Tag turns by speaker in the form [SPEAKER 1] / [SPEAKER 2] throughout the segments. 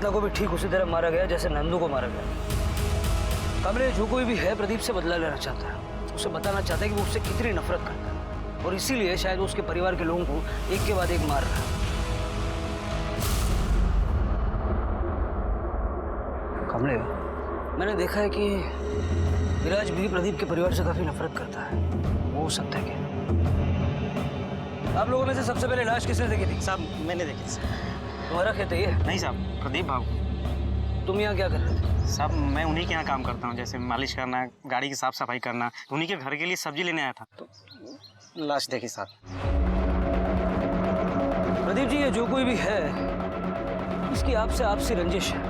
[SPEAKER 1] रत्ना को भी ठीक उसी तरह मारा गया जैसे नंदू को मारा गया। कमले, जो कोई भी है प्रदीप से बदला लेना चाहता है, उसे बताना चाहता है कि वो उससे कितनी नफरत करता है, और इसीलिए शायद वो उसके परिवार के लोगों को एक के बाद एक मार रहा है। कमले, मैंने देखा है कि विराज भी प्रदीप के परिवार से काफी नफरत करता है। वो हो सकता है क्या? आप लोगों में से सबसे पहले लाश किसने देखी थी?
[SPEAKER 2] साहब मैंने देखी थी।
[SPEAKER 1] तुम्हारा खेत है ये?
[SPEAKER 2] नहीं साहब, प्रदीप बाबू।
[SPEAKER 1] तुम यहाँ क्या कर रहे थे?
[SPEAKER 2] साहब मैं उन्हीं के यहाँ काम करता हूँ, जैसे मालिश करना, गाड़ी की साफ सफाई करना। उन्हीं के घर के लिए सब्जी लेने आया था तो लाश देखी साहब।
[SPEAKER 1] प्रदीप जी, ये जो कोई भी है इसकी आपसे आपसी रंजिश है,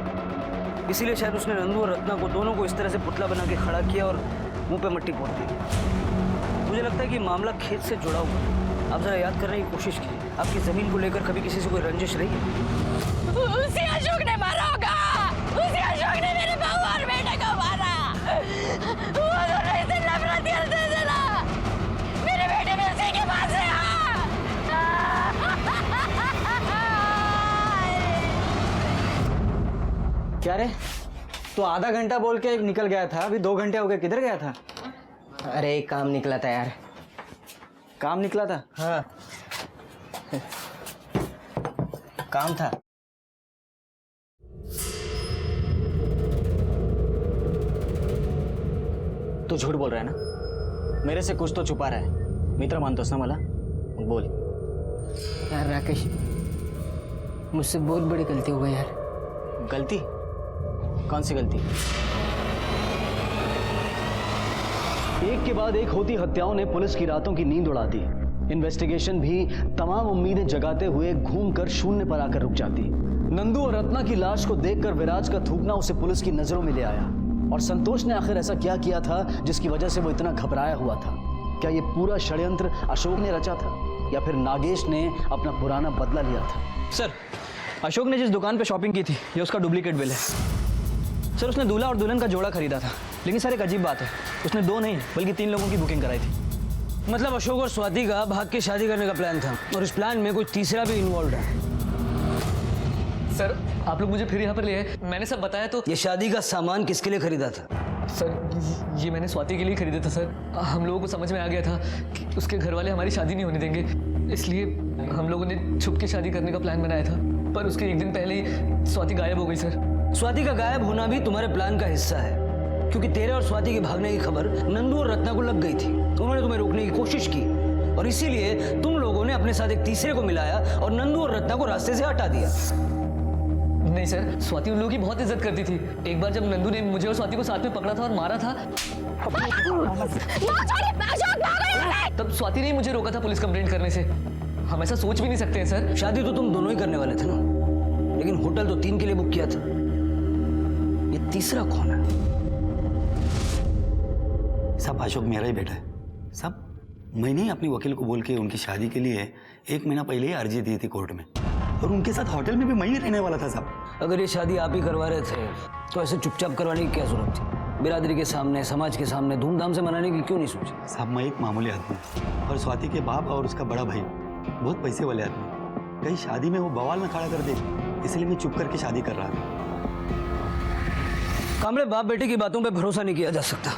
[SPEAKER 1] इसीलिए शायद उसने नंदू और रत्ना को दोनों को इस तरह से पुतला बना के खड़ा किया और मुंह पे मट्टी पोत दी। मुझे लगता है कि मामला खेत से जुड़ा हुआ है। आप जरा याद करने की कोशिश कीजिए, आपकी जमीन को लेकर कभी किसी से कोई रंजिश रही है?
[SPEAKER 3] उसी अशोक ने मारा होगा, उसी अशोक ने मेरे बहू और बेटे को मारा। वो दोनों इसे नफरत करते थे ना, मेरे बेटे में उसी के पास है।
[SPEAKER 4] क्या रे, तो आधा घंटा बोल के निकल गया था, अभी 2 घंटे हो गए, किधर गया था?
[SPEAKER 5] अरे एक काम निकला था यार।
[SPEAKER 4] काम निकला था?
[SPEAKER 5] हाँ
[SPEAKER 4] काम था। तू झूठ बोल रहा है ना? मेरे से कुछ तो छुपा रहा है। मित्र मानतोस ना मला? बोल।
[SPEAKER 5] यार राकेश, मुझसे बहुत बड़ी गलती हो गई यार।
[SPEAKER 4] गलती? कौन सी गलती?
[SPEAKER 6] एक के बाद एक होती हत्याओं ने पुलिस की रातों की नींद उड़ा दी। इन्वेस्टिगेशन भी तमाम उम्मीदें जगाते हुए घूमकर शून्य पर आकर रुक जाती। नंदू और रत्ना की लाश को देखकर विराज का थूकना उसे पुलिस की नजरों में ले आया। और संतोष ने आखिर ऐसा क्या किया था जिसकी वजह से वो इतना घबराया हुआ था? क्या ये पूरा षड्यंत्र अशोक ने रचा था या फिर नागेश ने अपना पुराना बदला लिया था?
[SPEAKER 4] सर, अशोक ने जिस दुकान पे शॉपिंग की थी ये उसका डुप्लीकेट बिल है। सर, उसने दूल्हा और दुल्हन का जोड़ा खरीदा था, लेकिन सर एक अजीब बात है, उसने 2 नहीं बल्कि 3 लोगों की बुकिंग कराई थी।
[SPEAKER 1] मतलब अशोक और स्वाति का भाग के शादी करने का प्लान था और इस प्लान में कोई तीसरा भी इन्वॉल्व है।
[SPEAKER 7] सर आप लोग मुझे फिर यहाँ पर ले आए, मैंने सब बताया तो।
[SPEAKER 1] ये शादी का सामान किसके लिए खरीदा था?
[SPEAKER 7] सर ये मैंने स्वाति के लिए खरीदा था सर। हम लोगों को समझ में आ गया था कि उसके घर वाले हमारी शादी नहीं होने देंगे, इसलिए हम लोगों ने छुप के शादी करने का प्लान बनाया था। पर उसके 1 दिन पहले ही स्वाति गायब हो गई सर।
[SPEAKER 1] स्वाति का गायब होना भी तुम्हारे प्लान का हिस्सा है, क्योंकि तेरे और स्वाति के भागने की खबर नंदू और रत्ना को लग गई थी। उन्होंने तुम्हें रोकने की कोशिश की और इसीलिए तुम लोगों ने अपने साथ एक तीसरे को मिलाया और नंदू और रत्ना को रास्ते से हटा दिया।
[SPEAKER 7] नहीं सर, स्वाति उन लोगों की बहुत इज्जत करती थी। एक बार जब नंदू ने मुझे और स्वाति को साथ में पकड़ा था और मारा था तब स्वाति ने मुझे रोका था पुलिस कंप्लेंट करने से। हम ऐसा सोच भी नहीं सकते हैं सर।
[SPEAKER 1] शादी तो तुम दोनों ही करने वाले थे ना, लेकिन होटल तो 3 के लिए बुक किया था। ये तीसरा कौन है?
[SPEAKER 8] सब अशोक मेरा ही बेटा है। सब मैंने ही अपनी वकील को बोल के उनकी शादी के लिए 1 महीना पहले ही अर्जी दी थी कोर्ट में, और उनके साथ होटल में भी मैं ही रहने वाला था। सब
[SPEAKER 1] अगर ये शादी आप ही करवा रहे थे तो ऐसे चुपचाप करवाने की क्या जरूरत थी? बिरादरी के सामने, समाज के सामने धूमधाम से मनाने की क्यों नहीं सोची?
[SPEAKER 8] साहब मैं एक मामूली आदमी हूँ और स्वाति के बाप और उसका बड़ा भाई बहुत पैसे वाले आदमी। कहीं शादी में वो बवाल ना खड़ा कर दे, इसलिए मैं चुप करके शादी कर रहा था।
[SPEAKER 1] कामले, बाप बेटे की बातों पे भरोसा नहीं किया जा सकता।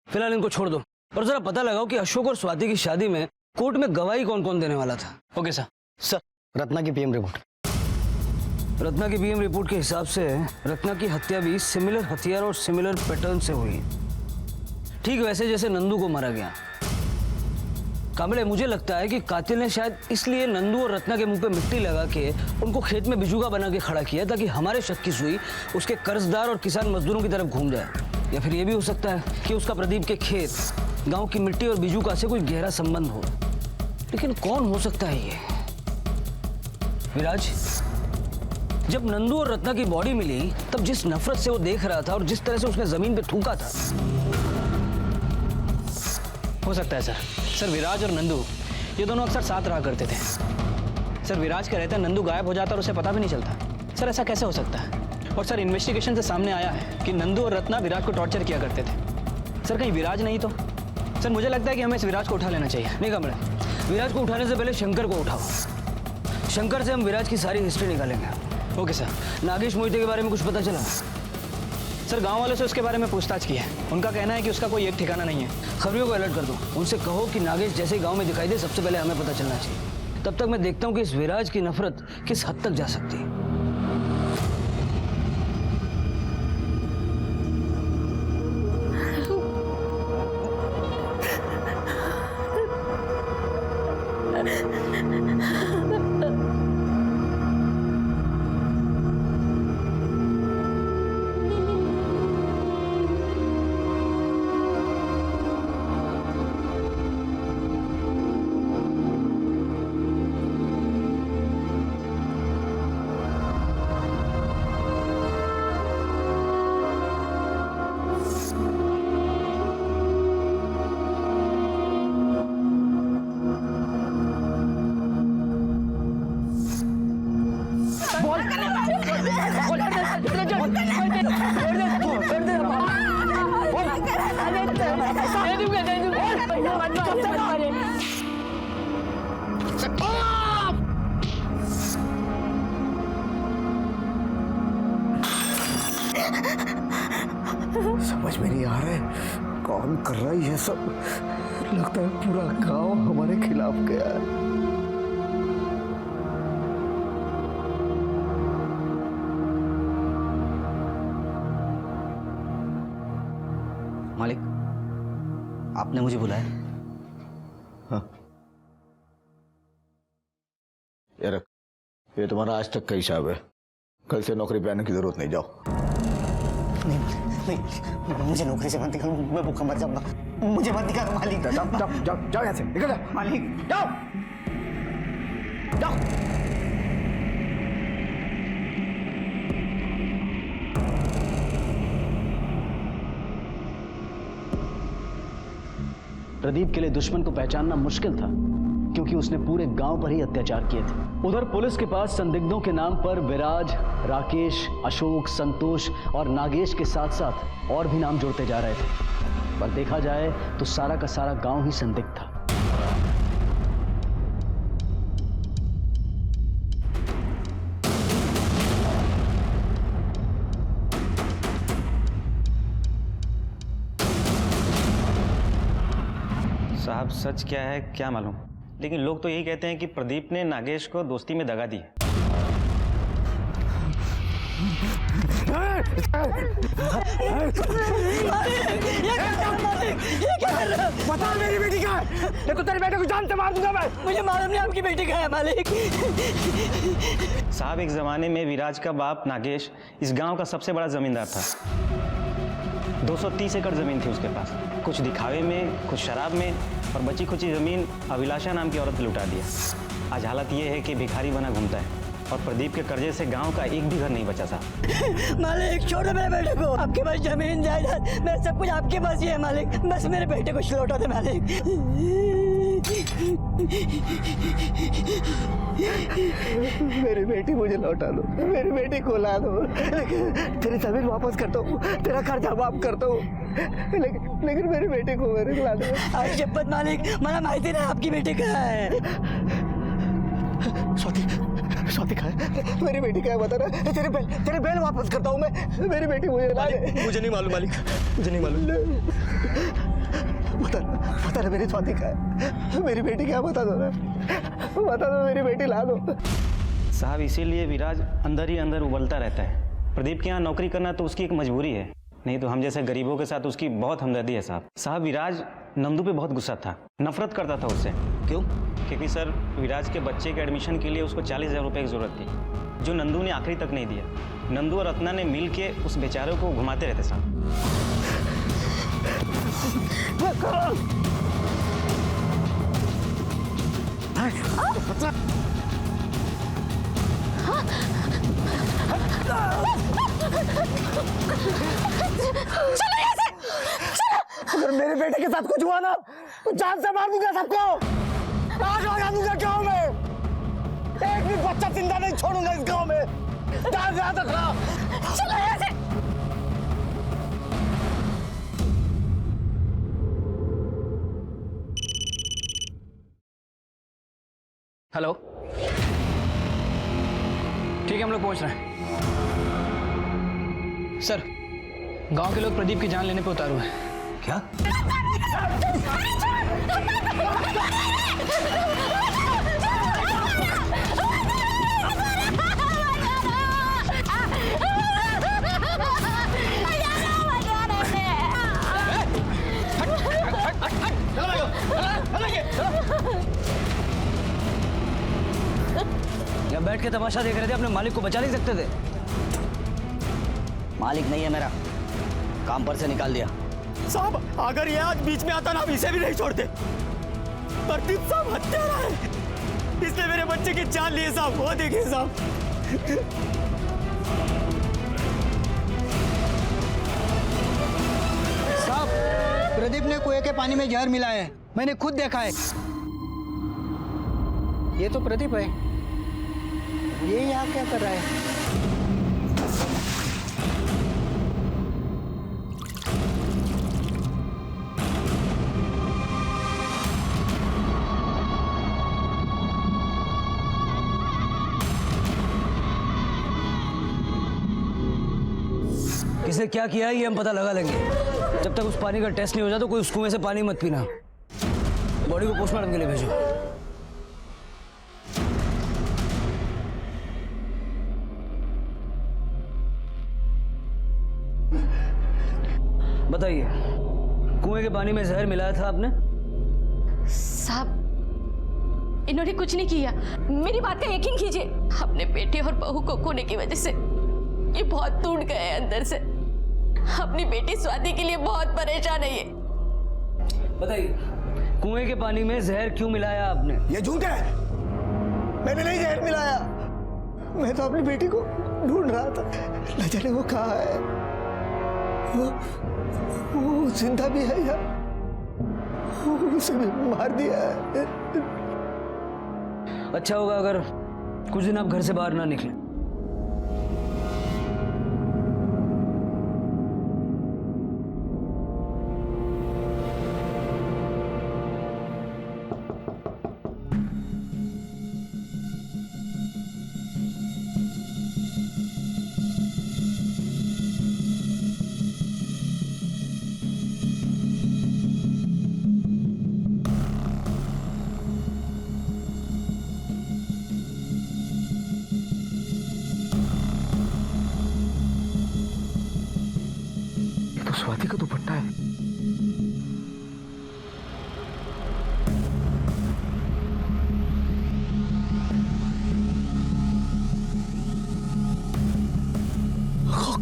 [SPEAKER 1] फिलहाल इनको छोड़ दो और जरा पता लगाओ कि अशोक और स्वाति की शादी में कोर्ट में गवाही कौन कौन देने वाला था।
[SPEAKER 4] Okay sir.
[SPEAKER 6] सर, रत्ना की पीएम रिपोर्ट।
[SPEAKER 1] रत्ना की पीएम रिपोर्ट के हिसाब से रत्ना की हत्या भी सिमिलर हथियार और सिमिलर पैटर्न से हुई, ठीक वैसे जैसे नंदू को मारा गया। कामले, मुझे लगता है कि कातिल ने शायद इसलिए नंदू और रत्ना के मुंह पे मिट्टी लगा के उनको खेत में बिजुगा बना के खड़ा किया ताकि हमारे शक की सुई उसके कर्जदार और किसान मजदूरों की तरफ घूम जाए। या फिर ये भी हो सकता है कि उसका प्रदीप के खेत, गांव की मिट्टी और बिजुगा से कोई गहरा संबंध हो। लेकिन कौन हो सकता है ये? विराज, जब नंदू और रत्ना की बॉडी मिली तब जिस नफरत से वो देख रहा था और जिस तरह से उसने जमीन पे थूका था।
[SPEAKER 4] हो सकता है सर। सर, विराज और नंदू ये दोनों अक्सर साथ रहा करते थे। सर, विराज के रहते नंदू गायब हो जाता और उसे पता भी नहीं चलता। सर, ऐसा कैसे हो सकता है? और सर, इन्वेस्टिगेशन से सामने आया है कि नंदू और रत्ना विराज को टॉर्चर किया करते थे। सर, कहीं विराज नहीं तो? सर, मुझे लगता है कि हमें इस विराज को उठा लेना चाहिए।
[SPEAKER 1] नहीं कमला, विराज को उठाने से पहले शंकर को उठाओ। शंकर से हम विराज की सारी हिस्ट्री निकालेंगे
[SPEAKER 4] ओके सर।
[SPEAKER 1] नागेश मोहिते के बारे में कुछ पता चला?
[SPEAKER 4] सर गांव वालों से उसके बारे में पूछताछ की है। उनका कहना है कि उसका कोई एक ठिकाना नहीं है।
[SPEAKER 1] खबरियों को अलर्ट कर दो, उनसे कहो कि नागेश जैसे ही गांव में दिखाई दे सबसे पहले हमें पता चलना चाहिए। तब तक मैं देखता हूँ कि इस विराज की नफरत किस हद तक जा सकती है।
[SPEAKER 9] समझ में नहीं आ रहा है कौन कर रहा है ये सब। लगता है पूरा गांव हमारे खिलाफ गया है।
[SPEAKER 1] मालिक, आपने मुझे बुलाया?
[SPEAKER 9] हाँ, ये रख, ये तुम्हारा आज तक का हिसाब है। कल से नौकरी पे आने की जरूरत नहीं, जाओ।
[SPEAKER 2] नहीं, मुझे नौकरी से मत निकालो, मैं भूखा मर जाऊंगा। मुझे मत निकालो मालिक।
[SPEAKER 9] जाओ जाओ जाओ जाओ यहाँ से, निकल जाओ
[SPEAKER 2] मालिक।
[SPEAKER 9] जाओ जाओ।
[SPEAKER 6] प्रदीप के लिए दुश्मन को पहचानना मुश्किल था, क्योंकि उसने पूरे गांव पर ही अत्याचार किए थे। उधर पुलिस के पास संदिग्धों के नाम पर विराज, राकेश, अशोक, संतोष और नागेश के साथ साथ और भी नाम जोड़ते जा रहे थे। पर देखा जाए तो सारा का सारा गांव ही संदिग्ध था।
[SPEAKER 2] साहब सच क्या है क्या मालूम, लेकिन लोग तो यही कहते हैं कि प्रदीप ने नागेश को दोस्ती में दगा दी है।
[SPEAKER 9] बता मेरी बेटी का है, नहीं तो तेरे बेटे को जान से मार दूंगा मैं।
[SPEAKER 5] मुझे मालूम नहीं आपकी बेटी का है मालिक।
[SPEAKER 2] साहब एक जमाने में विराज का बाप नागेश इस गांव का सबसे बड़ा जमींदार था। 230 एकड़ जमीन थी उसके पास। कुछ दिखावे में, कुछ शराब में, और बची खुची जमीन अभिलाषा नाम की औरत ने लुटा दिया। आज हालत ये है कि भिखारी बना घूमता है, और प्रदीप के कर्जे से गांव का एक भी घर नहीं बचा साहब।
[SPEAKER 5] मालिक छोड़ दो मेरे बेटे को। आपके पास जमीन जायदाद मेरा सब कुछ आपके पास ही है मालिक। बस मेरे बेटे को लौटा दे मालिक।
[SPEAKER 9] मेरी बेटी मुझे लौटा दो, मेरी बेटी को ला दो। तेरी जमीन वापस करता हूँ, तेरा कर्जा माफ करता हूँ, लेकिन मेरी बेटी को मेरे ला दो।
[SPEAKER 5] आज शपथ मालिक, मला माहिती नाही आपकी बेटी का है।
[SPEAKER 9] स्वाति का है? मेरी बेटी का है बता रहा। तेरे बैल वापस करता हूँ मैं। मेरी बेटी मुझे ला दे।
[SPEAKER 7] मुझे नहीं मालूम मालिक, मुझे नहीं मालूम।
[SPEAKER 9] बता रहा मेरी स्वाति का है? मेरी बेटी क्या, बता दो मेरी बेटी ला दो।
[SPEAKER 2] साहब इसीलिए विराज अंदर ही अंदर उबलता रहता है। प्रदीप के यहाँ नौकरी करना तो उसकी एक मजबूरी है, नहीं तो हम जैसे गरीबों के साथ उसकी बहुत हमदर्दी है साहब। साहब विराज नंदू पे बहुत गुस्सा था, नफरत करता था उससे।
[SPEAKER 1] क्यों?
[SPEAKER 2] क्योंकि सर विराज के बच्चे के एडमिशन के लिए उसको 40,000 रुपये की जरूरत थी, जो नंदू ने आखिरी तक नहीं दिया। नंदू और रत्ना ने मिल के उस बेचारे को घुमाते रहते साहब।
[SPEAKER 3] चलो यहाँ से, चलो।
[SPEAKER 9] अगर मेरे बेटे के साथ कुछ हुआ ना तो जान से मार दूंगा सबको। आग लगा दूंगा गांव में। एक भी बच्चा जिंदा नहीं छोड़ूंगा इस गांव में। ध्यान याद रखना।
[SPEAKER 3] चलो यहाँ से।
[SPEAKER 4] हेलो, ठीक है हम लोग पहुंच रहे हैं। सर, गांव के लोग प्रदीप की जान लेने पे उतारू हैं।
[SPEAKER 6] क्या?
[SPEAKER 1] या बैठ के तमाशा देख रहे थे, अपने मालिक को बचा नहीं सकते थे?
[SPEAKER 5] मालिक नहीं है मेरा, काम पर से निकाल दिया।
[SPEAKER 9] साहब अगर ये आज बीच में आता ना, हम इसे भी नहीं छोड़ते। प्रदीप साहब हत्यारा है, इसने मेरे बच्चे की जान ली है साहब। वो देखिए साहब।
[SPEAKER 5] साहब, प्रदीप ने कुएं के पानी में जहर मिलाया है, मैंने खुद देखा है। ये तो प्रदीप है, ये यहाँ क्या कर रहा है?
[SPEAKER 1] किसने क्या किया है ये हम पता लगा लेंगे। जब तक उस पानी का टेस्ट नहीं हो जाता, कोई उस कुएं से पानी मत पीना। बॉडी को पोस्टमार्टम के लिए भेजो। बताइए, कुएं के पानी में जहर मिलाया था आपने?
[SPEAKER 3] साहब, इन्होंने कुछ नहीं किया। मेरी बात का यकीन कीजिए, अपने बेटे और बहू को खोने की वजह से ये बहुत टूट गए हैं अंदर से। अपनी बेटी स्वाति के लिए बहुत परेशान है ये।
[SPEAKER 1] बताइए, कुएं के पानी में जहर क्यों मिलाया आपने?
[SPEAKER 9] ये झूठ है, मैंने नहीं जहर मिलाया। मैं तो अपनी बेटी को ढूंढ रहा था, न जाने वो कहाँ है। वो जिंदा भी है या उसे भी मार दिया है।
[SPEAKER 1] अच्छा होगा अगर कुछ दिन आप घर से बाहर ना निकलें।
[SPEAKER 9] स्वाति का दुपट्टा है।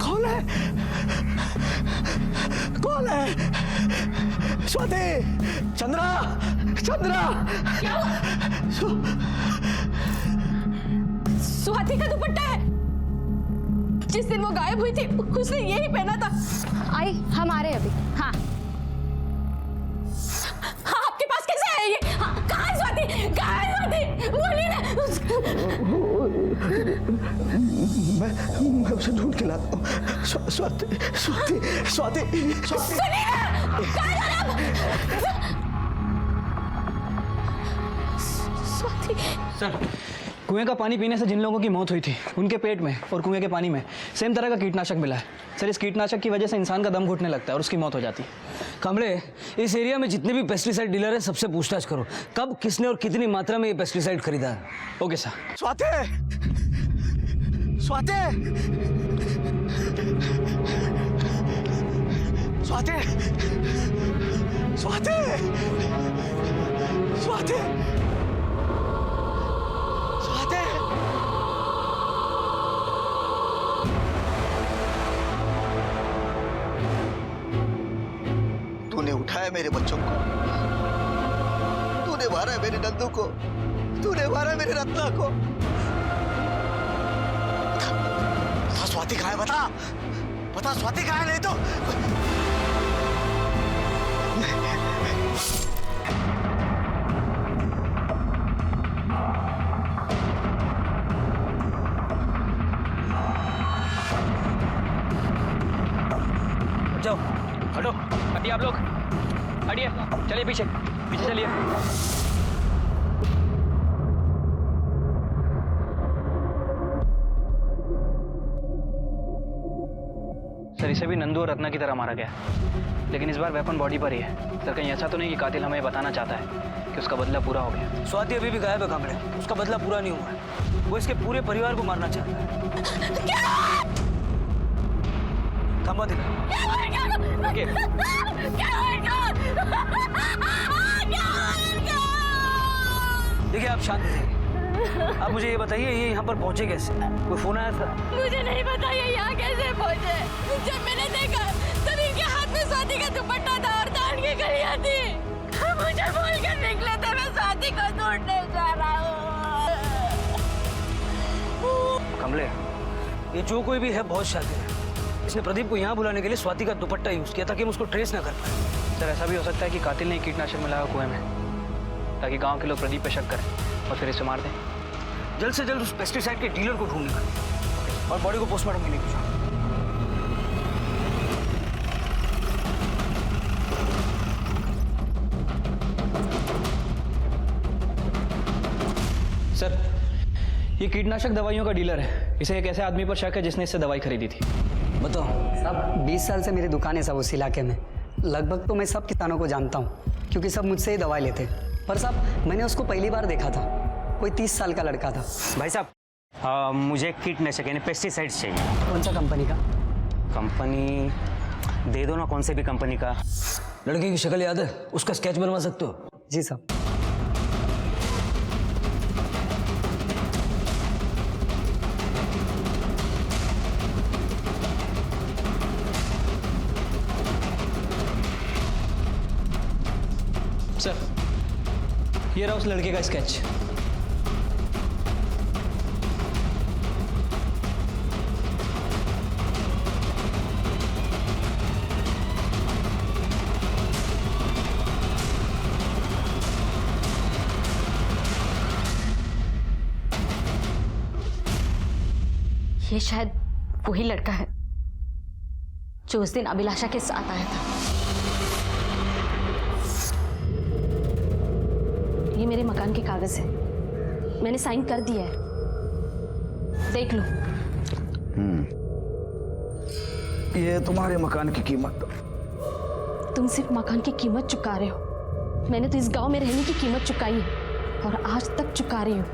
[SPEAKER 9] कौन है? कौन है? स्वाति, चंद्रा, चंद्रा।
[SPEAKER 3] स्वाति का दुपट्टा है। जिस दिन वो गायब हुई थी उसने यही पहना था।
[SPEAKER 10] आई हम आ रहे हैं अभी। हाँ
[SPEAKER 3] हाँ, आपके पास कैसे है ये? हाँ, कहाँ है स्वाति? कहाँ है स्वाति? बोलिए ना।
[SPEAKER 9] मैं उसे ढूंढ के लाता हूँ। स्वाति, स्वाति, स्वाति, स्वाति।
[SPEAKER 3] सुनिए ना, कहाँ जा रहे हैं आप? स्वाति।
[SPEAKER 4] सर, कुएं का पानी पीने से जिन लोगों की मौत हुई थी उनके पेट में और कुएं के पानी में सेम तरह का कीटनाशक मिला है। सर, इस कीटनाशक की वजह से इंसान का दम घुटने लगता है और उसकी मौत हो जाती है।
[SPEAKER 1] कांबळे, इस एरिया में जितने भी पेस्टिसाइड डीलर हैं सबसे पूछताछ करो, कब, किसने और कितनी मात्रा में ये पेस्टिसाइड खरीदा है।
[SPEAKER 4] Okay sir.
[SPEAKER 9] स्वाति, स्वाति, स्वाति, स्वाति, स्वाति, स्वाति। तूने उठाया मेरे बच्चों को, तूने मारा मेरे नंदू को, तूने मारा मेरे रत्ना को। बता स्वाति कहाँ है? बता, बता स्वाति कहाँ है? नहीं तो
[SPEAKER 4] जाओ, हटो, हटिए आप लोग, हटिए, चलिए पीछे, पीछे चलिए। सर इसे भी नंदू और रत्ना की तरह मारा गया, लेकिन इस बार वेपन बॉडी पर ही है। सर कहीं ऐसा तो नहीं कि कातिल हमें बताना चाहता है कि उसका बदला पूरा हो गया?
[SPEAKER 1] स्वाति अभी भी गायब है कामड़े, उसका बदला पूरा नहीं हुआ है। वो इसके पूरे परिवार को मारना चाहता है। थमा दिखा। देखिए आप शांत रहिए। आप मुझे ये बताइए ये यहाँ पर पहुंचे कैसे? कोई फोन आया था?
[SPEAKER 3] मुझे नहीं पता ये यहाँ कैसे पहुंचे। जब मैंने देखा तब इनके हाथ में स्वाति का दुपट्टा था और दाढ़ की कलियां थी। मुझे बोल कर निकले थे मैं स्वाति को ढूंढने जा रहा हूँ।
[SPEAKER 1] कमले, ये जो कोई भी है बहुत शातिर है। इसने प्रदीप को यहाँ बुलाने के लिए स्वाति का दुपट्टा यूज किया ताकि हम उसको ट्रेस ना कर पाए।
[SPEAKER 4] सर ऐसा भी हो सकता है कि कातिल ने कीटनाशक मिलाया कुएं में, ताकि गांव के लोग प्रदीप पे शक करें और फिर इसे मार दें।
[SPEAKER 1] जल्द से जल्द उस पेस्टिसाइड के डीलर को ढूंढ निकाल और बॉडी को पोस्टमार्टम के लिए भेजो।
[SPEAKER 4] सर ये कीटनाशक दवाइयों का डीलर है। इसे एक ऐसे आदमी पर शक है जिसने इससे दवाई खरीदी थी।
[SPEAKER 1] बताओ।
[SPEAKER 5] साहब 20 साल से मेरी दुकान है सब उस इलाके में। लगभग तो मैं सब किसानों को जानता हूँ क्योंकि सब मुझसे ही दवाई लेते। पर साहब मैंने उसको पहली बार देखा था, कोई 30 साल का लड़का था।
[SPEAKER 2] भाई साहब मुझे कीटनाशक यानी पेस्टिसाइड्स चाहिए।
[SPEAKER 5] कौन सा कंपनी का?
[SPEAKER 2] कंपनी दे दो ना, कौन से भी कंपनी का।
[SPEAKER 1] लड़के की शक्ल याद है? उसका स्केच बनवा सकते हो?
[SPEAKER 5] जी साहब।
[SPEAKER 4] सर ये रहा उस लड़के का स्केच।
[SPEAKER 3] ये शायद वही लड़का है जो उस दिन अभिलाषा के साथ आया था। ये मेरे मकान के कागज है, मैंने साइन कर दिया है, देख लो।
[SPEAKER 9] ये तुम्हारे मकान की कीमत।
[SPEAKER 3] तुम सिर्फ मकान की कीमत चुका रहे हो, मैंने तो इस गांव में रहने की कीमत चुकाई है और आज तक चुका रही हूँ।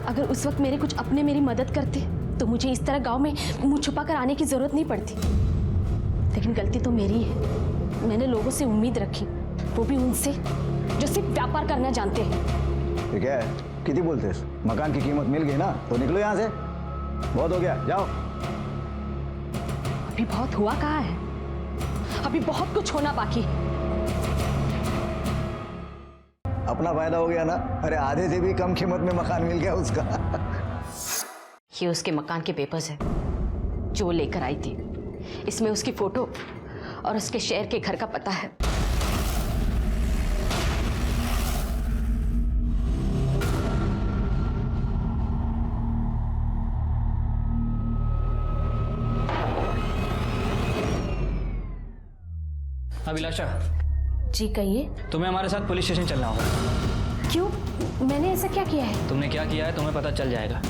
[SPEAKER 3] अगर उस वक्त मेरे कुछ अपने मेरी मदद करते तो मुझे इस तरह गांव में मुंह छुपा कर आने की जरूरत नहीं पड़ती। लेकिन गलती तो मेरी है, मैंने लोगों से उम्मीद रखी, वो भी उनसे जो सिर्फ व्यापार करना जानते हैं।
[SPEAKER 9] ठीक है, कितनी बोलते हैं? मकान की कीमत मिल गई ना तो निकलो यहाँ से, बहुत हो गया, जाओ।
[SPEAKER 3] अभी बहुत हुआ कहाँ है, अभी बहुत कुछ होना बाकी है।
[SPEAKER 9] अपना फायदा हो गया ना। अरे आधे से भी कम कीमत में मकान मिल गया उसका।
[SPEAKER 3] ये उसके मकान के पेपर्स है जो वो लेकर आई थी। इसमें उसकी फोटो और उसके शहर के घर का पता है।
[SPEAKER 4] अभिलाषा
[SPEAKER 3] जी कहिए।
[SPEAKER 4] तुम्हें हमारे साथ पुलिस स्टेशन चलना होगा।
[SPEAKER 3] क्यों? मैंने ऐसा क्या किया है?
[SPEAKER 4] तुमने क्या किया है तुम्हें पता चल जाएगा।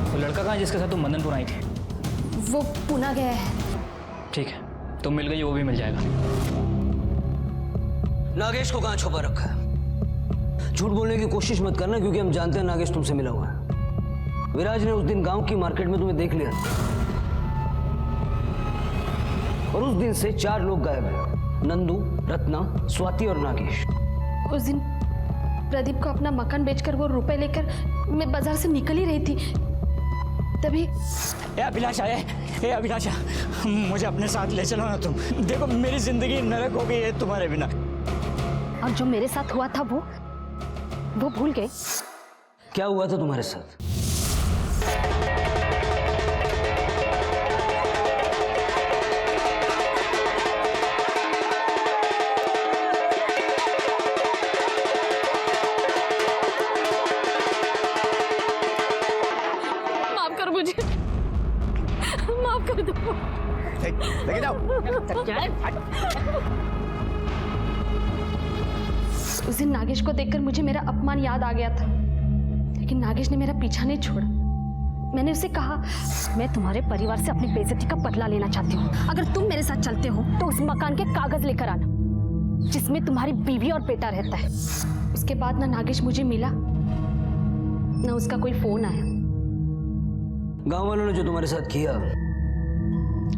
[SPEAKER 4] वो लड़का कहाँ है जिसके साथ तुम मदनपुर आई थी?
[SPEAKER 3] वो पुणे गया है।
[SPEAKER 4] ठीक है, तुम मिल गई, वो भी मिल जाएगा।
[SPEAKER 1] नागेश को कहाँ छुपा रखा है? झूठ बोलने की कोशिश मत करना क्योंकि हम जानते हैं नागेश तुमसे मिला हुआ है। विराज ने उस दिन गांव की मार्केट में तुम्हें देख लिया और उस दिन से 4 लोग गायब हैं, नंदू, रत्ना, स्वाति और नागेश।
[SPEAKER 3] उस दिन प्रदीप को अपना मकान बेचकर वो रुपए लेकर मैं बाजार से निकल ही रही थी, तभी
[SPEAKER 5] अभिलाषा अभिलाषा, मुझे अपने साथ ले चलो ना तुम। देखो मेरी जिंदगी नरक हो गई है तुम्हारे बिना।
[SPEAKER 3] और जो मेरे साथ हुआ था वो भूल गए?
[SPEAKER 1] क्या हुआ था तुम्हारे साथ?
[SPEAKER 3] माफ कर मुझे, माफ कर दो।
[SPEAKER 9] लेके जाओ।
[SPEAKER 3] उस दिन नागेश को देखकर मुझे मेरा अपमान याद आ गया था, लेकिन नागेश ने मेरा पीछा नहीं छोड़ा। मैंने उसे कहा, मैं तुम्हारे परिवार से अपनी बेइज्जती का बदला लेना चाहती हूँ। अगर तुम मेरे साथ चलते हो तो उस मकान के कागज लेकर आना जिसमें तुम्हारी बीवी और बेटा रहता है। उसके बाद ना नागेश मुझे मिला, ना उसका कोई फोन आया।
[SPEAKER 1] गांव वालों ने जो तुम्हारे साथ किया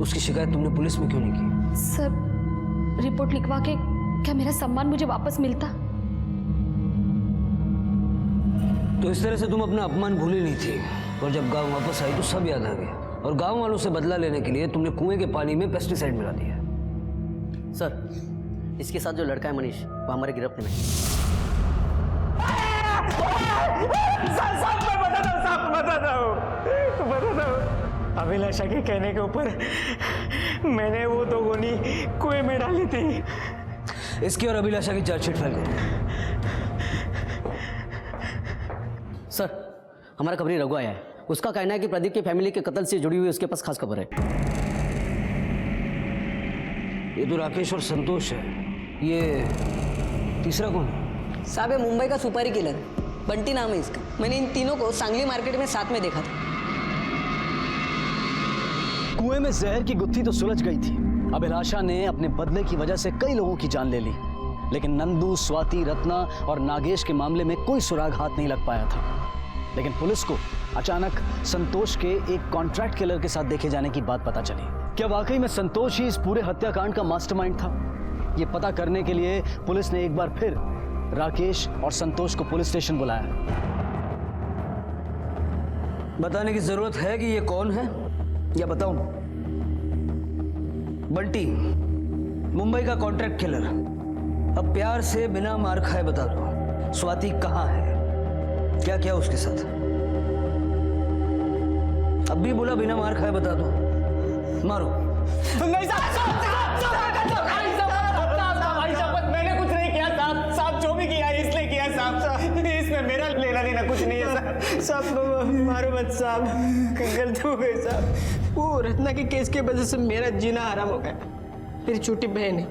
[SPEAKER 1] उसकी शिकायत तुमने पुलिस में क्यों नहीं की?
[SPEAKER 3] सर, रिपोर्ट लिखवा के क्या मेरा सम्मान मुझे वापस मिलता?
[SPEAKER 1] तो इस तरह से तुम अपना अपमान भूली नहीं थी, और जब गांव वापस आई तो सब याद आ गया, और गांव वालों से बदला लेने के लिए तुमने कुएं के पानी में पेस्टिसाइड मिला दिया।
[SPEAKER 11] सर, इसके साथ जो लड़का है मनीष, वो हमारे गिरफ्त में है।
[SPEAKER 2] अभिलाषा के कहने के ऊपर मैंने वो दो गोली कुएं में डाली थी।
[SPEAKER 1] इसकी और अभिलाषा की चार्जशीट फाइल करो।
[SPEAKER 11] सर, हमारा खबरी रघु आया है। उसका कहना है कि प्रदीप की फैमिली के कत्ल से जुड़ी हुई उसके पास खास खबर है।
[SPEAKER 1] ये तो राकेश और संतोष है, ये तीसरा कौन है?
[SPEAKER 5] साहब, ये मुंबई का सुपारी किलर है, बंटी नाम है इसका। मैंने इन तीनों को सांगली मार्केट में साथ में देखा था।
[SPEAKER 6] कुएं में जहर की गुत्थी तो सुलझ गई थी। अभिलाषा ने अपने बदले की वजह से कई लोगों की जान ले ली, लेकिन नंदू, स्वाति, रत्ना और नागेश के मामले में कोई सुराग हाथ नहीं लग पाया था। लेकिन पुलिस को अचानक संतोष के एक कॉन्ट्रैक्ट किलर के साथ देखे जाने की बात पता चली। क्या वाकई में संतोष ही इस पूरे हत्याकांड का मास्टरमाइंड था? ये पता करने के लिए पुलिस ने एक बार फिर राकेश और संतोष को पुलिस स्टेशन बुलाया।
[SPEAKER 1] बताने की जरूरत है कि ये कौन है, या बताऊं? बंटी, मुंबई का कॉन्ट्रैक्ट किलर। अब प्यार से बिना मार खाए बता दो, स्वाति कहाँ है, क्या क्या उसके साथ? अब भी बोला बिना मार खाए बता दो, मारो।
[SPEAKER 2] नहीं साहब, मैंने कुछ नहीं किया साहब। साहब जो भी किया इसलिए किया साहब, इसमें मेरा लेना देना कुछ नहीं है साहब। मारो मत साहब, गलती हो गई साहब।
[SPEAKER 12] वो रत्ना के केस की वजह से मेरा जीना हराम हो गया। मेरी छोटी बहन है,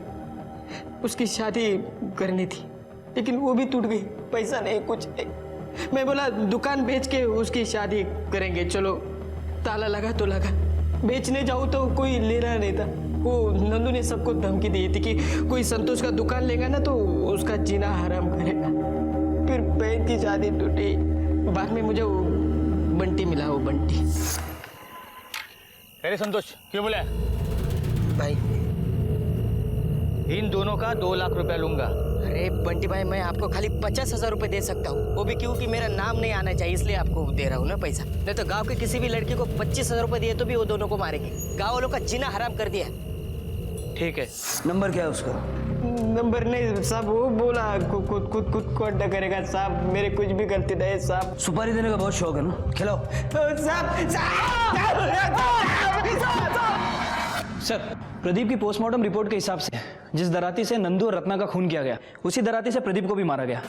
[SPEAKER 12] उसकी शादी करनी थी, लेकिन वो भी टूट गई। पैसा नहीं, कुछ नहीं। मैं बोला दुकान बेच के उसकी शादी करेंगे, चलो। ताला लगा तो लगा, बेचने जाऊँ तो कोई लेना नहीं था। वो नंदू ने सबको धमकी दी थी कि कोई संतोष का दुकान लेगा ना तो उसका जीना हराम करेगा। फिर बहन की शादी टूटी। बाद में मुझे वो बंटी मिला, वो बंटी।
[SPEAKER 4] अरे संतोष, क्यों बोला?
[SPEAKER 12] भाई,
[SPEAKER 4] इन दोनों का 2 लाख रुपया लूंगा।
[SPEAKER 12] अरे बंटी भाई, मैं आपको खाली 50,000 रुपए दे सकता हूँ, वो भी क्योंकि मेरा नाम नहीं आना चाहिए, इसलिए आपको दे रहा हूँ ना पैसा। नहीं तो गांव के किसी भी लड़की को 25,000 रुपए दिए तो भी वो दोनों को मारेंगे। गांव वालों का जीना हराम कर दिया।
[SPEAKER 4] ठीक है।
[SPEAKER 1] नंबर क्या है उसका?
[SPEAKER 12] नंबर नहीं साहब, वो बोला खुद को अड्डा करेगा साहब। मेरे कुछ भी गलती नहीं साहब।
[SPEAKER 1] सुपारी देने का बहुत शौक है ना, खिलाओ।
[SPEAKER 4] सर, प्रदीप की पोस्टमार्टम रिपोर्ट के हिसाब से जिस दराती से नंदू और रत्ना का खून किया गया, उसी दराती से प्रदीप को भी मारा गया।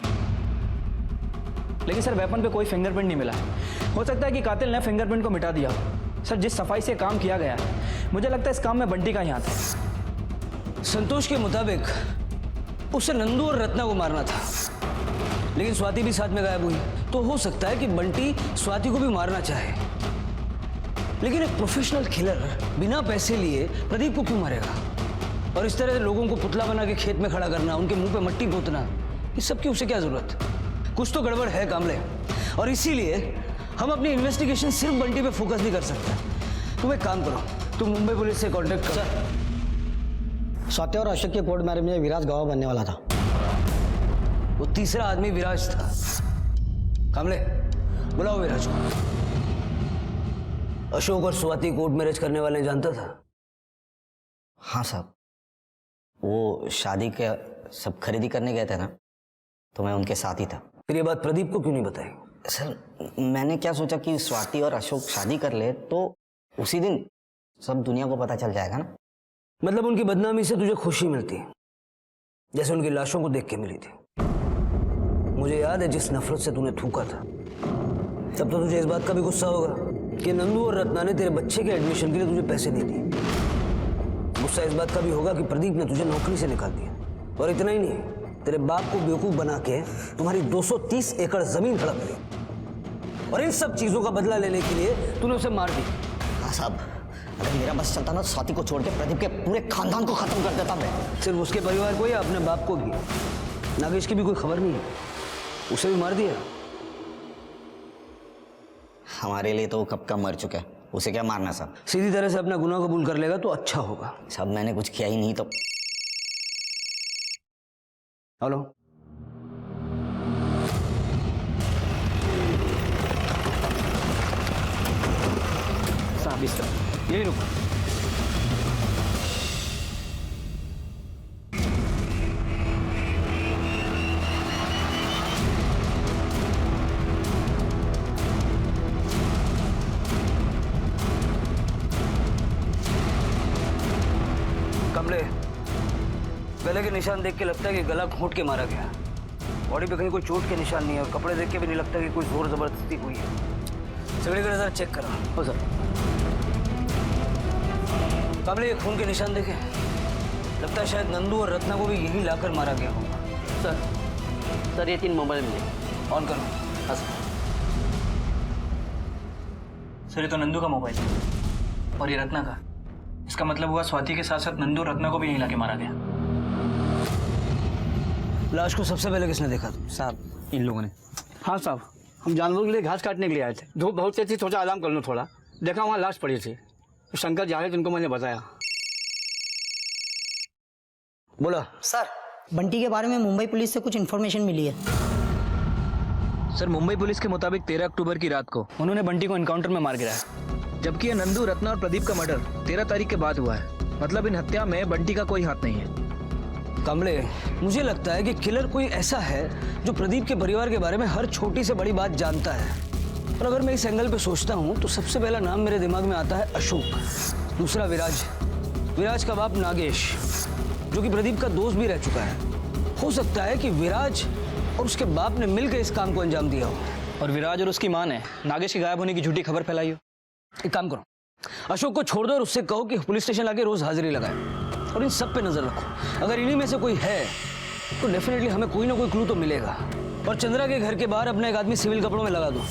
[SPEAKER 4] लेकिन सर, वेपन पे कोई फिंगरप्रिंट नहीं मिला। हो सकता है कि कातिल ने फिंगरप्रिंट को मिटा दिया हो। सर, जिस सफाई से काम किया गया है, मुझे लगता है इस काम में बंटी का ही हाथ है।
[SPEAKER 1] संतोष के मुताबिक उसे नंदू और रत्ना को मारना था, लेकिन स्वाति भी साथ में गायब हुई। तो हो सकता है कि बंटी स्वाति को भी मारना चाहे, लेकिन एक प्रोफेशनल किलर बिना पैसे लिए प्रदीप को क्यों मारेगा? और इस तरह से लोगों को पुतला बना के खेत में खड़ा करना, उनके मुंह पे मट्टी पोतना, इस सब की उसे क्या जरूरत? कुछ तो गड़बड़ है कामले, और इसीलिए हम अपनी इन्वेस्टिगेशन सिर्फ बंटी पे फोकस नहीं कर सकते। तुम एक काम करो, तुम मुंबई पुलिस से कांटेक्ट करो।
[SPEAKER 11] स्वाति और अशोक के कोर्ट मैरिज में विराज गवाह बनने वाला था।
[SPEAKER 1] वो तीसरा आदमी विराज था। कामले, बुलाओ विराज को। अशोक और स्वाति कोर्ट मैरिज करने वाले जानता था?
[SPEAKER 11] हाँ साहब, वो शादी के सब खरीदी करने गए थे ना, तो मैं उनके साथ ही था।
[SPEAKER 1] फिर ये बात प्रदीप को क्यों नहीं बताई?
[SPEAKER 11] सर, मैंने क्या सोचा कि स्वाति और अशोक शादी कर ले तो उसी दिन सब दुनिया को पता चल जाएगा ना।
[SPEAKER 1] मतलब उनकी बदनामी से तुझे खुशी मिलती, जैसे उनकी लाशों को देख के मिली थी। मुझे याद है जिस नफरत से तूने थूका था, तब तो तुझे इस बात का भी गुस्सा होगा कि नंदू और रत्ना ने तेरे बच्चे के एडमिशन के लिए तुझे पैसे नहीं दिए। गुस्सा इस बात का भी होगा कि प्रदीप ने तुझे नौकरी से निकाल दिया। और इतना ही नहीं, तेरे बाप को बेवकूफ बना के तुम्हारी 230 एकड़ जमीन हड़प ली और इन सब चीजों का बदला लेने के लिए तूने उसे मार दी।
[SPEAKER 11] हाँ साहब, अगर मेरा बस चलता ना, स्वाति को छोड़ के प्रदीप के पूरे खानदान को खत्म कर देता मैं।
[SPEAKER 1] सिर्फ उसके परिवार को या अपने बाप को भी? नागेश की भी कोई खबर नहीं है, उसे भी मार दिया?
[SPEAKER 11] हमारे लिए तो वो कब का मर चुका है, उसे क्या मारना साहब?
[SPEAKER 1] सीधी तरह से अपना गुनाह कबूल कर लेगा तो अच्छा होगा।
[SPEAKER 11] साहब मैंने कुछ किया ही नहीं तो।
[SPEAKER 1] हेलो,
[SPEAKER 4] साहब इस तरफ,
[SPEAKER 1] यही रुको। कमले, गले के निशान देख के लगता है कि गला घोंट के मारा गया। बॉडी पे कहीं कोई चोट के निशान नहीं है और कपड़े देख के भी नहीं लगता कि कोई जोर जबरदस्ती हुई है। सगड़ी का नजर चेक करो। हो सर। कमले, ये खून के निशान देखे, लगता है शायद नंदू और रत्ना को भी यही लाकर मारा गया होगा।
[SPEAKER 4] सर ये 3 मोबाइल मिले।
[SPEAKER 1] ऑन करो।
[SPEAKER 4] हाँ सर, ये तो नंदू का मोबाइल है और ये रत्ना का। इसका मतलब हुआ स्वाति के साथ साथ नंदू और रत्ना को भी यहीं लाके मारा गया।
[SPEAKER 1] लाश को सबसे पहले किसने देखा?
[SPEAKER 4] साहब इन लोगों ने।
[SPEAKER 6] हाँ साहब, हम जानवरों के लिए घास काटने के लिए आए थे। धूप बहुत तेज थी, सोचा आराम कर लूँ थोड़ा। देखा वहाँ लाश पड़ी थी। शंकर जा रहे थे, उनको मैंने बताया।
[SPEAKER 1] बोला।
[SPEAKER 13] सर, बंटी के बारे में मुंबई पुलिस से कुछ इन्फॉर्मेशन मिली है।
[SPEAKER 4] सर मुंबई पुलिस के मुताबिक 13 अक्टूबर की रात को उन्होंने बंटी को एनकाउंटर में मार गिराया, जबकि ये नंदू, रत्ना और प्रदीप का मर्डर 13 तारीख के बाद हुआ है। मतलब इन हत्या में बंटी का कोई हाथ नहीं है।
[SPEAKER 1] कमले, मुझे लगता है कि किलर कोई ऐसा है जो प्रदीप के परिवार के बारे में हर छोटी से बड़ी बात जानता है। और अगर मैं इस एंगल पे सोचता हूँ तो सबसे पहला नाम मेरे दिमाग में आता है अशोक, दूसरा विराज, विराज का बाप नागेश, जो कि प्रदीप का दोस्त भी रह चुका है। हो सकता है कि विराज और उसके बाप ने मिलकर इस काम को अंजाम दिया हो।
[SPEAKER 4] और विराज और उसकी मां ने नागेश के गायब होने की झूठी खबर फैलाई हो।
[SPEAKER 1] एक काम करो, अशोक को छोड़ दो और उससे कहो कि पुलिस स्टेशन लाके रोज हाजिरी लगाए और इन सब पे नजर रखो। अगर इन्हीं में से कोई है तो डेफिनेटली हमें कोई ना कोई क्लू तो मिलेगा। और चंद्रा के घर के बाहर अपना एक आदमी सिविल कपड़ों में लगा दो,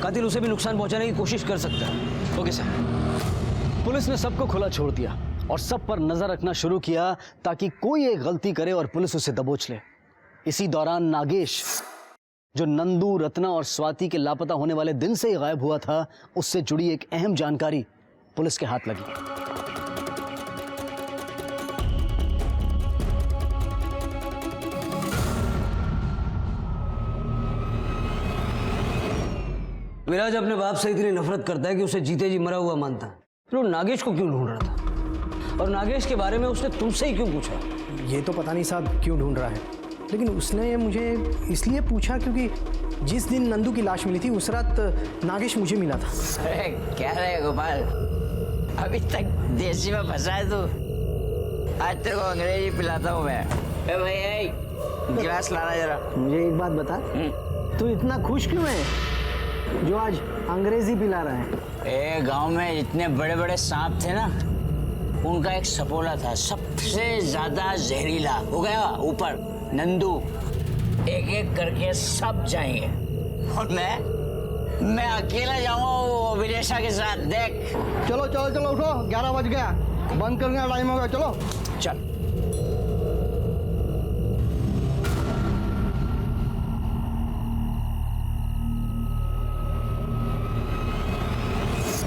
[SPEAKER 1] कातिल उसे भी नुकसान पहुंचाने की कोशिश कर सकता है।
[SPEAKER 4] Okay sir.
[SPEAKER 6] पुलिस ने सबको खुला छोड़ दिया और सब पर नजर रखना शुरू किया ताकि कोई एक गलती करे और पुलिस उसे दबोच ले। इसी दौरान नागेश, जो नंदू, रत्ना और स्वाति के लापता होने वाले दिन से ही गायब हुआ था, उससे जुड़ी एक अहम जानकारी पुलिस के हाथ लगी।
[SPEAKER 1] विराज अपने बाप से इतनी नफरत करता है कि उसे जीते जी मरा हुआ मानता है। फिर वो नागेश को क्यों ढूंढ रहा था? और नागेश के बारे में उसने तुमसे ही क्यों पूछा?
[SPEAKER 12] ये तो पता नहीं साहब क्यों ढूंढ रहा है, लेकिन उसने मुझे इसलिए पूछा क्योंकि जिस दिन नंदू की लाश मिली थी उस रात नागेश मुझे मिला था।
[SPEAKER 14] अरे क्या रहे गोपाल, अभी तक देसी में फंसा है तू। आज तेरे को अंग्रेजी पिलाता हूँ मैं। भाई गिलास लाना जरा।
[SPEAKER 12] मुझे एक बात बता, तू इतना खुश क्यों है जो आज अंग्रेजी पिला रहा है?
[SPEAKER 14] गांव में जितने बड़े बड़े सांप थे ना, उनका एक सपोला था सबसे ज्यादा जहरीला। हो गया ऊपर नंदू, एक एक करके सब जाएंगे और मैं अकेला जाऊंगा विदेशा के साथ। देख
[SPEAKER 12] चलो चलो चलो उठो, 11 बज गया, बंद करने का टाइम हो गया। चलो
[SPEAKER 14] चल।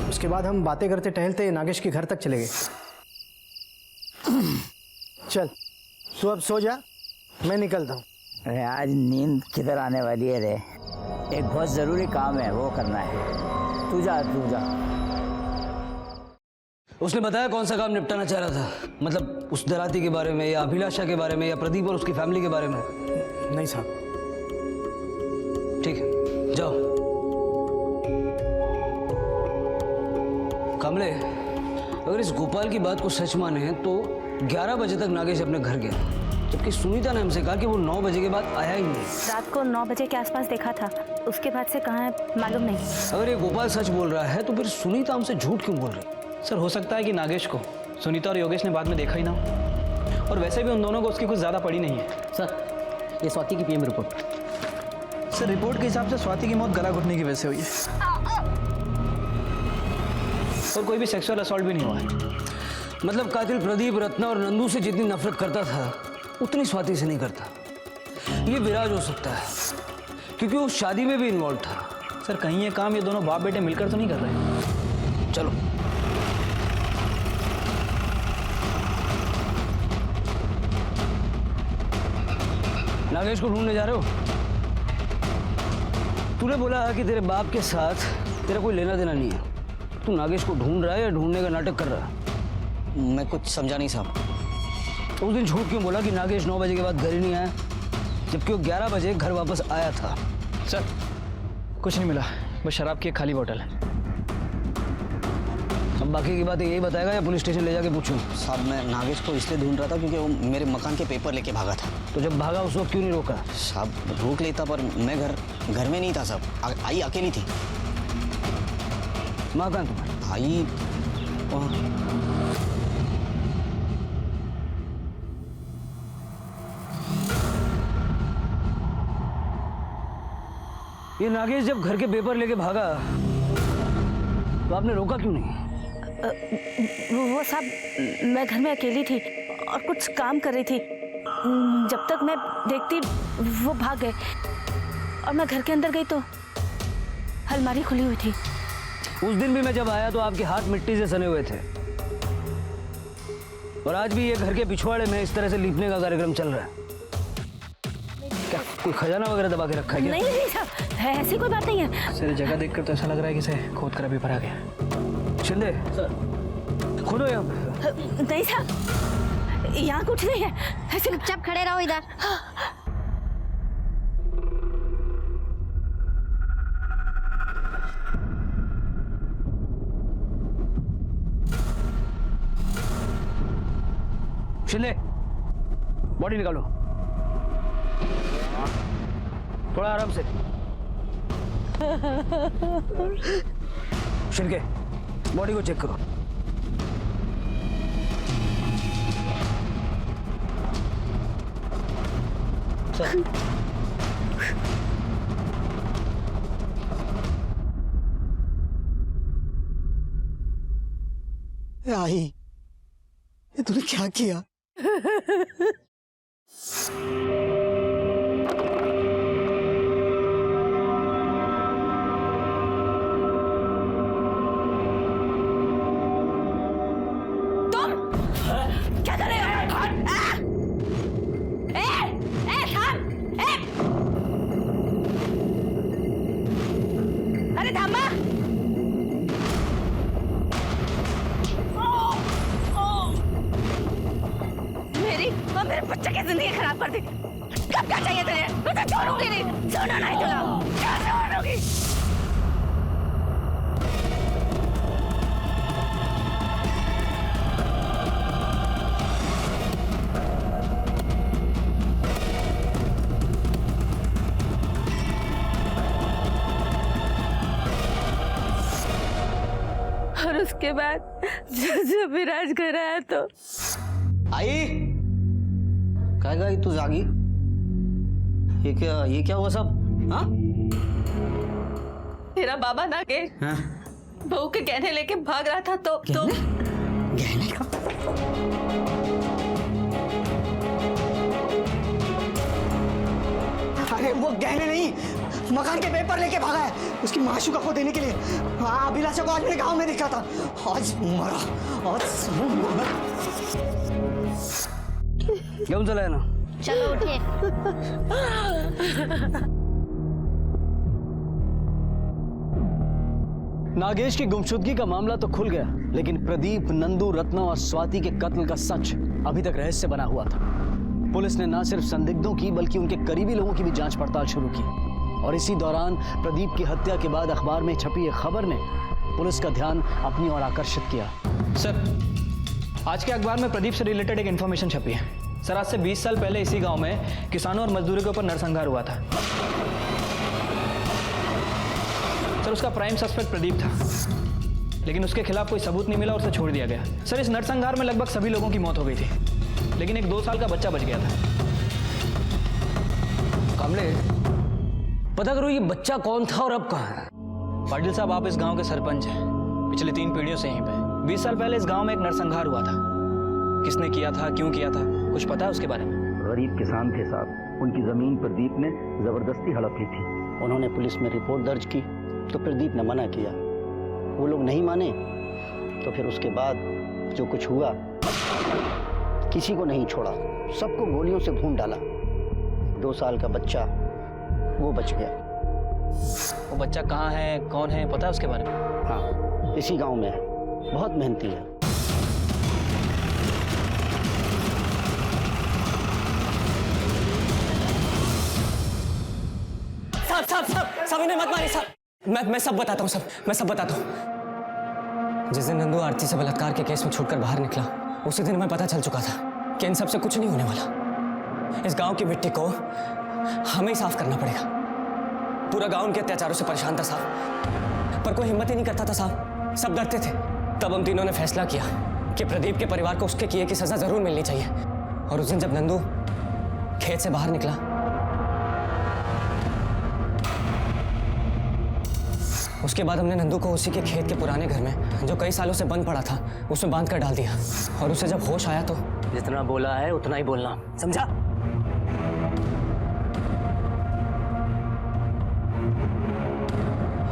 [SPEAKER 12] उसके बाद हम बातें करते टहलते नागेश के घर तक चले गए। चल तू अब सो जा, मैं निकलता हूँ।
[SPEAKER 14] अरे आज नींद किधर आने वाली है रे, एक बहुत जरूरी काम है वो करना है। तू जा तू जा।
[SPEAKER 1] उसने बताया कौन सा काम निपटाना चाह रहा था? मतलब उस दराती के बारे में या अभिलाषा के बारे में या प्रदीप और उसकी फैमिली के बारे में?
[SPEAKER 12] नहीं साहब।
[SPEAKER 1] ठीक है, जाओ। कमले, अगर इस गोपाल की बात को सच माने तो 11 बजे तक नागेश अपने घर गया, जबकि सुनीता ने हमसे कहा कि वो 9 बजे के बाद आया ही नहीं।
[SPEAKER 10] रात को 9 बजे के आसपास देखा था, उसके बाद से कहाँ है मालूम नहीं।
[SPEAKER 1] अगर ये गोपाल सच बोल रहा है तो फिर सुनीता हमसे झूठ क्यों बोल रही?
[SPEAKER 4] सर हो सकता है कि नागेश को सुनीता और योगेश ने बाद में देखा ही ना हो। और वैसे भी उन दोनों को उसकी कुछ ज़्यादा पड़ी नहीं है।
[SPEAKER 11] सर ये स्वाति की पीएम रिपोर्ट।
[SPEAKER 4] सर रिपोर्ट के हिसाब से स्वाति की मौत गला घुटने की वजह से हुई है और कोई भी सेक्सुअल असॉल्ट भी नहीं हुआ है।
[SPEAKER 1] मतलब कातिल प्रदीप रत्ना और नंदू से जितनी नफरत करता था उतनी स्वाति से नहीं करता। ये विराज हो सकता है क्योंकि वो शादी में भी इन्वॉल्व था।
[SPEAKER 4] सर कहीं ये काम ये दोनों बाप बेटे मिलकर तो नहीं कर रहे?
[SPEAKER 1] चलो नागेश को ढूंढने जा रहे हो? तूने बोला कि तेरे बाप के साथ तेरा कोई लेना देना नहीं है। तू नागेश को ढूंढ रहा है या ढूंढने का नाटक कर रहा है?
[SPEAKER 11] मैं कुछ समझा नहीं साहब।
[SPEAKER 1] उस दिन झूठ क्यों बोला कि नागेश 9 बजे के बाद घर ही नहीं आया, जबकि वो 11 बजे घर वापस आया था?
[SPEAKER 4] सर कुछ नहीं मिला, बस शराब की एक खाली बोतल है।
[SPEAKER 1] अब बाकी की बातें यही बताएगा या पुलिस स्टेशन ले जाके पूछूं?
[SPEAKER 11] साहब मैं नागेश को इसलिए ढूंढ रहा था क्योंकि वो मेरे मकान के पेपर लेके भागा था।
[SPEAKER 1] तो जब भागा उस वक्त क्यों नहीं रोका?
[SPEAKER 11] साहब रोक लेता पर मैं घर में नहीं था साहब। आई अकेली थी।
[SPEAKER 1] माँ कहाँ तुम्हारी?
[SPEAKER 11] आई
[SPEAKER 1] ये नागेश जब घर के पेपर लेके भागा तो आपने रोका क्यों नहीं?
[SPEAKER 10] वो साहब मैं घर में अकेली थी और कुछ काम कर रही थी। जब तक मैं देखती वो भाग गए और मैं घर के अंदर गई तो अलमारी खुली हुई थी।
[SPEAKER 1] उस दिन भी मैं जब आया तो आपके हाथ मिट्टी से सने हुए थे और आज भी ये घर के पिछवाड़े में इस तरह से लीपने का कार्यक्रम चल रहा है। क्या कोई खजाना वगैरह दबा के रखा है क्या?
[SPEAKER 10] नहीं साहब ऐसी कोई बात नहीं है।
[SPEAKER 4] सर जगह देखकर तो ऐसा लग रहा है कि इसे खोद कर अभी भरा गया।
[SPEAKER 1] शिंदे सर खोदो यहाँ पे।
[SPEAKER 10] नहीं साहब यहाँ कुछ नहीं है। ऐसे चुपचाप खड़े रहो इधर।
[SPEAKER 1] शिंदे बॉडी निकालो थोड़ा आराम से। शिंदे बॉडी को चेक करो।
[SPEAKER 9] आई ये तूने क्या किया?
[SPEAKER 3] क्या कर रहे हो? अरे थामा! मेरे बच्चे की जिंदगी खराब कर दी। कब क्या चाहिए तुझे? मैं तो छोड़ूंगी नहीं। छोड़ना नहीं तुला। क्या छोड़ूंगी? और उसके बाद जब विराज घर आया तो
[SPEAKER 11] आई क्या गई तू जागी? ये क्या हुआ सब? हाँ
[SPEAKER 3] तेरा बाबा नागेश बहू के गहने लेके भाग रहा था तो
[SPEAKER 11] गहने का?
[SPEAKER 9] अरे वो गहने नहीं मकान के पेपर लेके भागा है उसकी माशूका को देने के लिए। हाँ अभिलाषा को आज मेरे गांव में देखा था। आज मरा आज मरा।
[SPEAKER 1] क्यों चला है ना?
[SPEAKER 10] चलो उठिए।
[SPEAKER 6] नागेश की गुमशुदगी का मामला तो खुल गया, लेकिन प्रदीप, नंदू, रत्ना और स्वाति के कत्ल का सच अभी तक रहस्य बना हुआ था। पुलिस ने न सिर्फ संदिग्धों की बल्कि उनके करीबी लोगों की भी जांच पड़ताल शुरू की और इसी दौरान प्रदीप की हत्या के बाद अखबार में छपी एक खबर ने पुलिस का ध्यान अपनी ओर आकर्षित किया।
[SPEAKER 4] सर आज के अखबार में प्रदीप से रिलेटेड एक इन्फॉर्मेशन छपी है। सर आज से 20 साल पहले इसी गांव में किसानों और मजदूरों के ऊपर नरसंहार हुआ था। सर उसका प्राइम सस्पेक्ट प्रदीप था, लेकिन उसके खिलाफ कोई सबूत नहीं मिला और उसे छोड़ दिया गया। सर इस नरसंहार में लगभग सभी लोगों की मौत हो गई थी, लेकिन एक 2 साल का बच्चा बच गया था।
[SPEAKER 1] कामले, पता करो ये बच्चा कौन था और अब कहाँ है।
[SPEAKER 4] पाटिल साहब, आप इस गांव के सरपंच हैं, पिछले 3 पीढ़ियों से यहीं पे। 20 साल पहले इस गांव में एक नरसंहार हुआ था। किसने किया था, क्यों किया था, कुछ पता है उसके बारे में?
[SPEAKER 8] गरीब किसान थे साहब, उनकी जमीन प्रदीप ने जबरदस्ती हड़प ली थी। उन्होंने पुलिस में रिपोर्ट दर्ज की तो प्रदीप ने मना किया, वो लोग नहीं माने, तो फिर उसके बाद जो कुछ हुआ, किसी को नहीं छोड़ा, सबको गोलियों से भून डाला। 2 साल का बच्चा वो बच गया।
[SPEAKER 4] वो बच्चा कहाँ है, कौन है, पता है उसके बारे में?
[SPEAKER 8] हाँ, इसी गांव में है, बहुत मेहनती है।
[SPEAKER 12] साहब इन्हें मत मारिए साहब। मैं सब बताता हूँ, मैं सब बताता हूँ। जिस दिन नंदू आरती से बलात्कार के केस में छूटकर बाहर निकला, उसी दिन हमें पता चल चुका था कि इन सब से कुछ नहीं होने वाला। इस गांव की मिट्टी को हमें ही साफ करना पड़ेगा। पूरा गांव उनके अत्याचारों से परेशान था साहब, पर कोई हिम्मत ही नहीं करता था साहब, सब डरते थे। तब हम तीनों ने फैसला किया कि प्रदीप के परिवार को उसके किए की सजा जरूर मिलनी चाहिए। और उस दिन जब नंदू खेत से बाहर निकला, उसके बाद हमने नंदू को उसी के खेत के पुराने घर में, जो कई सालों से बंद पड़ा था, उसमें बांध कर डाल दिया। और उसे जब होश आया तो
[SPEAKER 14] जितना बोला है उतना ही बोलना, समझा?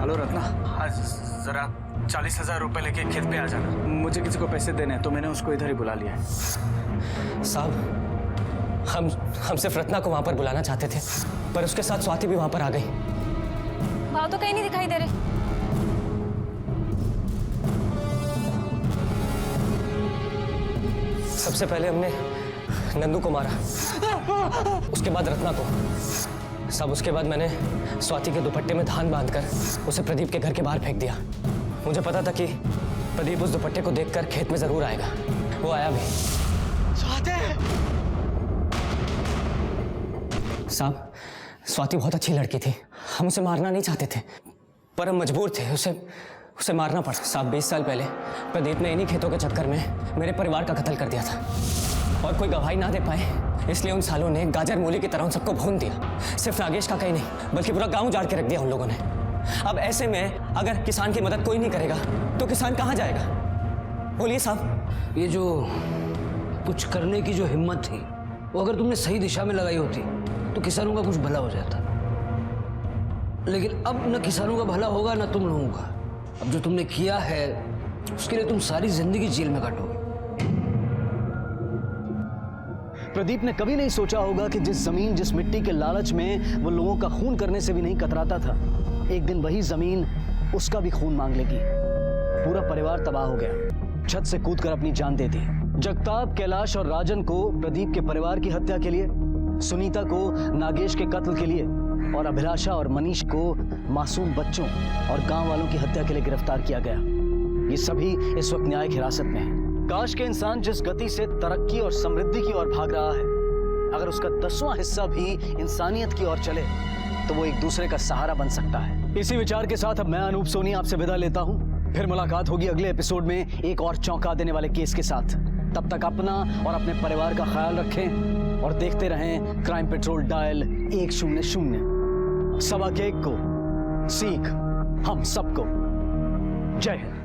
[SPEAKER 4] हेलो रत्ना, आज जरा 40,000 रुपए लेके खेत पे आ जाना। मुझे किसी को पैसे देने हैं तो मैंने उसको इधर ही बुला लिया है।
[SPEAKER 12] साहब, हम सिर्फ रत्ना को वहां पर बुलाना चाहते थे, पर उसके साथ स्वाति भी वहां पर आ गई।
[SPEAKER 10] भाव तो कहीं नहीं दिखाई दे रहे।
[SPEAKER 12] सबसे पहले हमने नंदू को मारा, उसके बाद रत्ना को। सब उसके बाद मैंने स्वाति के दुपट्टे में धान बांधकर उसे प्रदीप के घर के बाहर फेंक दिया। मुझे पता था कि प्रदीप उस दुपट्टे को देखकर खेत में जरूर आएगा। वो आया भी। साहब, स्वाति बहुत अच्छी लड़की थी, हम उसे मारना नहीं चाहते थे, पर हम मजबूर थे, उसे मारना पड़ा। साहब, 20 साल पहले प्रदीप ने इन्हीं खेतों के चक्कर में मेरे परिवार का कत्ल कर दिया था, और कोई गवाही ना दे पाए, इसलिए उन सालों ने गाजर मूली की तरह उन सबको भून दिया। सिर्फ नागेश का कहीं नहीं, बल्कि पूरा गांव उजाड़ के रख दिया उन लोगों ने। अब ऐसे में अगर किसान की मदद कोई नहीं करेगा तो किसान कहाँ जाएगा? बोलिए साहब।
[SPEAKER 1] ये जो कुछ करने की जो हिम्मत थी, वो अगर तुमने सही दिशा में लगाई होती तो किसानों का कुछ भला हो जाता। लेकिन अब न किसानों का भला होगा न तुम लोगों का। अब जो तुमने किया है उसके लिए तुम सारी जिंदगी जेल में काटोगे।
[SPEAKER 6] प्रदीप ने कभी नहीं सोचा होगा कि जिस जमीन, जिस मिट्टी के लालच में वो लोगों का खून करने से भी नहीं कतराता था, एक दिन वही जमीन उसका भी खून मांग लेगी। पूरा परिवार तबाह हो गया, छत से कूदकर अपनी जान दे दी। जगताप, कैलाश और राजन को प्रदीप के परिवार की हत्या के लिए, सुनीता को नागेश के कत्ल के लिए, और अभिलाषा और मनीष को मासूम बच्चों और गांव वालों की हत्या के लिए गिरफ्तार किया गया। ये सभी इस वक्त न्यायिक हिरासत में हैं। काश के इंसान जिस गति से तरक्की और समृद्धि की ओर भाग रहा है, अगर उसका 10वां हिस्सा भी इंसानियत की ओर चले तो वो एक दूसरे का सहारा बन सकता है। इसी विचार के साथ अब मैं अनूप सोनी आपसे विदा लेता हूँ। फिर मुलाकात होगी अगले एपिसोड में एक और चौंका देने वाले केस के साथ। तब तक अपना और अपने परिवार का ख्याल रखें और देखते रहें क्राइम पेट्रोल डायल 100। सबक एक को सीख हम सबको। जय हिंद।